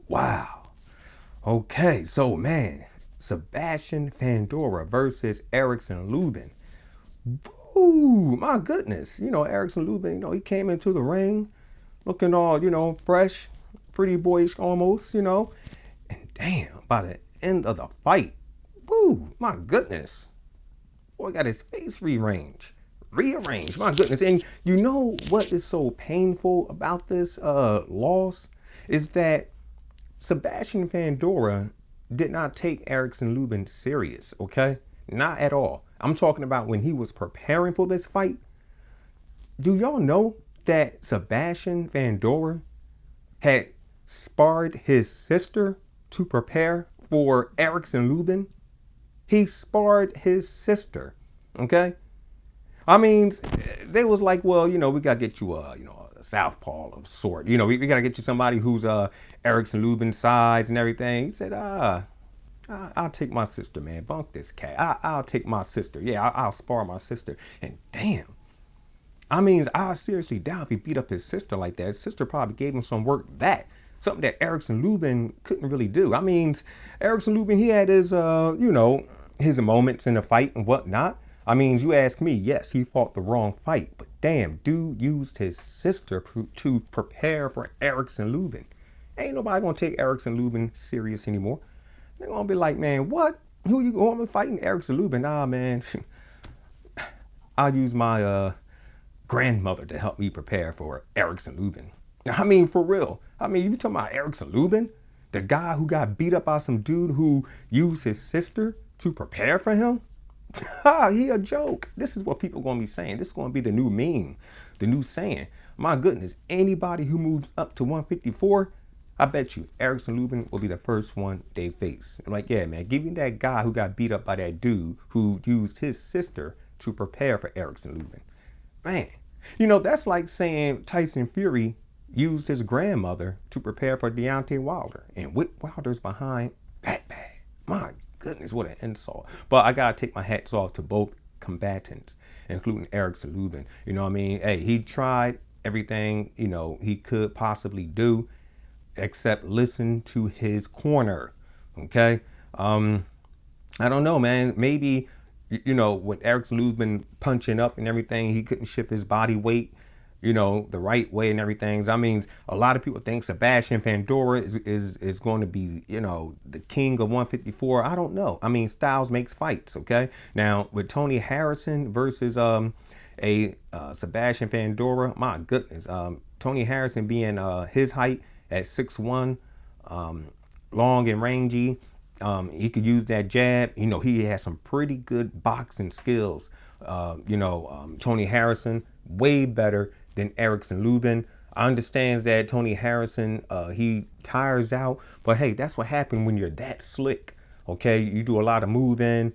Wow. Okay, so man, Sebastian Fundora versus Erickson Lubin. Ooh, my goodness. Erickson Lubin, he came into the ring looking all, fresh, pretty boyish almost. And damn, by the end of the fight, woo, my goodness. Boy got his face rearranged, my goodness. And you know what is so painful about this loss is that Sebastian Fundora did not take Erickson Lubin serious, okay? Not at all. I'm talking about when he was preparing for this fight. Do y'all know that Sebastian Fundora had sparred his sister to prepare for Erickson Lubin? He sparred his sister, okay? I mean, they was like, well, we gotta get you a southpaw of sort. We gotta get you somebody who's Erickson Lubin size and everything. He said, I'll take my sister, man. Bunk this cat. I'll take my sister. Yeah, I'll spar my sister. And damn, I mean, I seriously doubt if he beat up his sister like that. His sister probably gave him some work back. Something that Erickson Lubin couldn't really do. I mean, Erickson Lubin, he had his, his moments in the fight and whatnot. I mean, you ask me, yes, he fought the wrong fight. But damn, dude used his sister to prepare for Erickson Lubin. Ain't nobody gonna take Erickson Lubin serious anymore. They're gonna be like, man, what? Who you going to fighting Erickson Lubin? Nah, man. I'll use my grandmother to help me prepare for Erickson Lubin. I mean, for real. I mean, you talking about Erickson Lubin? The guy who got beat up by some dude who used his sister to prepare for him? He a joke. This is what people gonna be saying. This is gonna be the new meme, the new saying. My goodness, anybody who moves up to 154, I bet you Erickson Lubin will be the first one they face. I'm like, yeah, man, give me that guy who got beat up by that dude who used his sister to prepare for Erickson Lubin. Man, that's like saying Tyson Fury used his grandmother to prepare for Deontay Wilder and Whit Wilder's behind that bag. My goodness, what an insult. But I gotta take my hats off to both combatants, including Erickson Lubin. You know what I mean? Hey, he tried everything, he could possibly do except listen to his corner. Okay? I don't know, man. Maybe, when Erickson Lubin punching up and everything, he couldn't shift his body weight, the right way and everything. I mean, a lot of people think Sebastian Fundora is going to be, the king of 154. I don't know. I mean, styles makes fights, okay? Now, with Tony Harrison versus Sebastian Fundora, my goodness. Tony Harrison being his height at 6'1", long and rangy. He could use that jab. He has some pretty good boxing skills. Tony Harrison, way better than Erickson Lubin. I understand that Tony Harrison, he tires out. But hey, that's what happens when you're that slick. Okay, you do a lot of moving,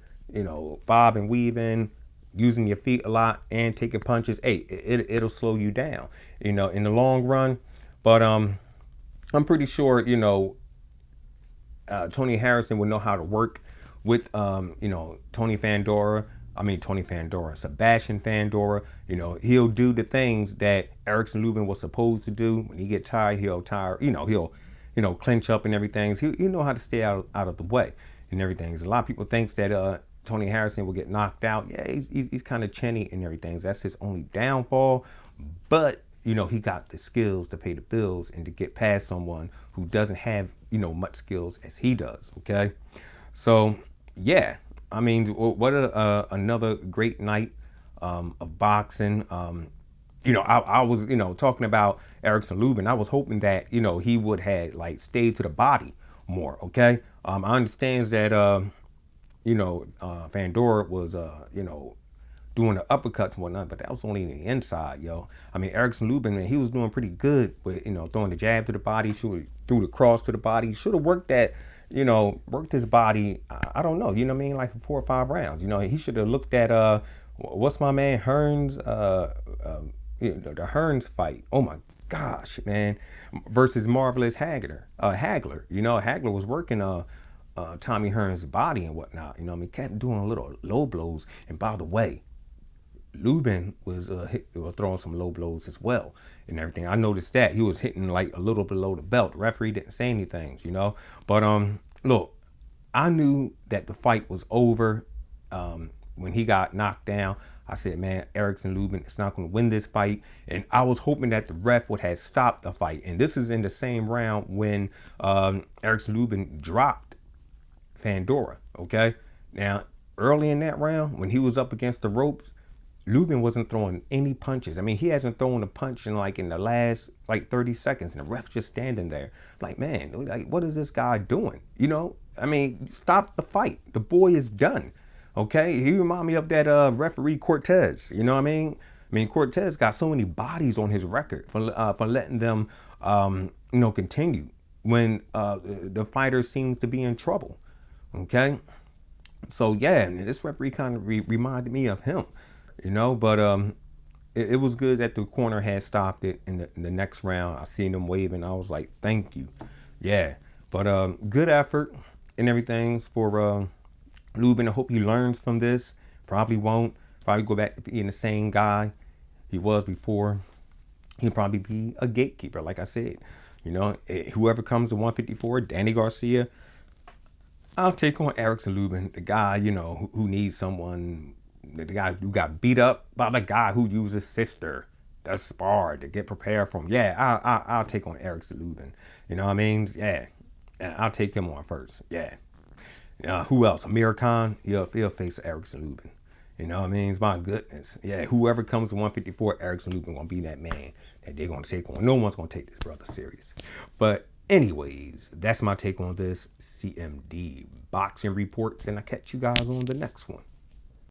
bob and weaving, using your feet a lot and taking punches. Hey, it'll slow you down, in the long run. But I'm pretty sure, Tony Harrison would know how to work with, Sebastian Fundora. He'll do the things that Erickson Lubin was supposed to do. When he get tired, he'll clinch up and everything. He'll know how to stay out of the way and everything. A lot of people thinks that Tony Harrison will get knocked out. Yeah, he's kind of chinny and everything. That's his only downfall. But he got the skills to pay the bills and to get past someone who doesn't have, much skills as he does. Okay. So, yeah, I mean, what another great night of boxing. I was, talking about Erickson Lubin. I was hoping that, he would have stayed to the body more. Okay. I understand that, Fundora was, doing the uppercuts and whatnot, but that was only in the inside, yo. I mean, Erickson Lubin, man, he was doing pretty good with, throwing the jab to the body, threw the cross to the body. He should have worked that, worked his body, I don't know, like 4 or 5 rounds. He should have looked at, what's my man, Hearns, the Hearns fight. Oh my gosh, man, versus Marvelous Hagler. Hagler was working, Tommy Hearns' body and whatnot. Kept doing little low blows. And by the way, Lubin was throwing some low blows as well and everything. I noticed that he was hitting like a little below the belt. The referee didn't say anything, you know. But look, I knew that the fight was over when he got knocked down. I said, man, Erickson Lubin is not going to win this fight. And I was hoping that the ref would have stopped the fight. And this is in the same round when Erickson Lubin dropped Fundora. Okay. Now, early in that round, when he was up against the ropes, Lubin wasn't throwing any punches. I mean, he hasn't thrown a punch in the last 30 seconds, and the ref just standing there. Like, man, like, what is this guy doing? You know, I mean, stop the fight. The boy is done. Okay, he remind me of that referee Cortez. You know what I mean? I mean, Cortez got so many bodies on his record for letting them, continue when the fighter seems to be in trouble. Okay, so yeah, this referee kind of reminded me of him. You know, but it was good that the corner had stopped it in the next round. I seen them waving. I was like, thank you. Yeah, but good effort and everything's for Lubin. I hope he learns from this. Probably won't. Probably go back to being the same guy he was before. He'll probably be a gatekeeper, like I said. You know, whoever comes to 154, Danny Garcia, I'll take on Erickson Lubin, the guy, you know, who needs someone, the guy who got beat up by the guy who used his sister to spar to get prepared for him. Yeah, I'll take on Erickson Lubin. You know what I mean? Yeah, I'll take him on first. Yeah. Who else? Amir Khan, he'll face Erickson Lubin. You know what I mean? My goodness. Yeah, whoever comes to 154, Erickson Lubin gonna be that man that they're gonna take on. No one's gonna take this brother serious. But anyways, that's my take on this CMD boxing reports, and I'll catch you guys on the next one.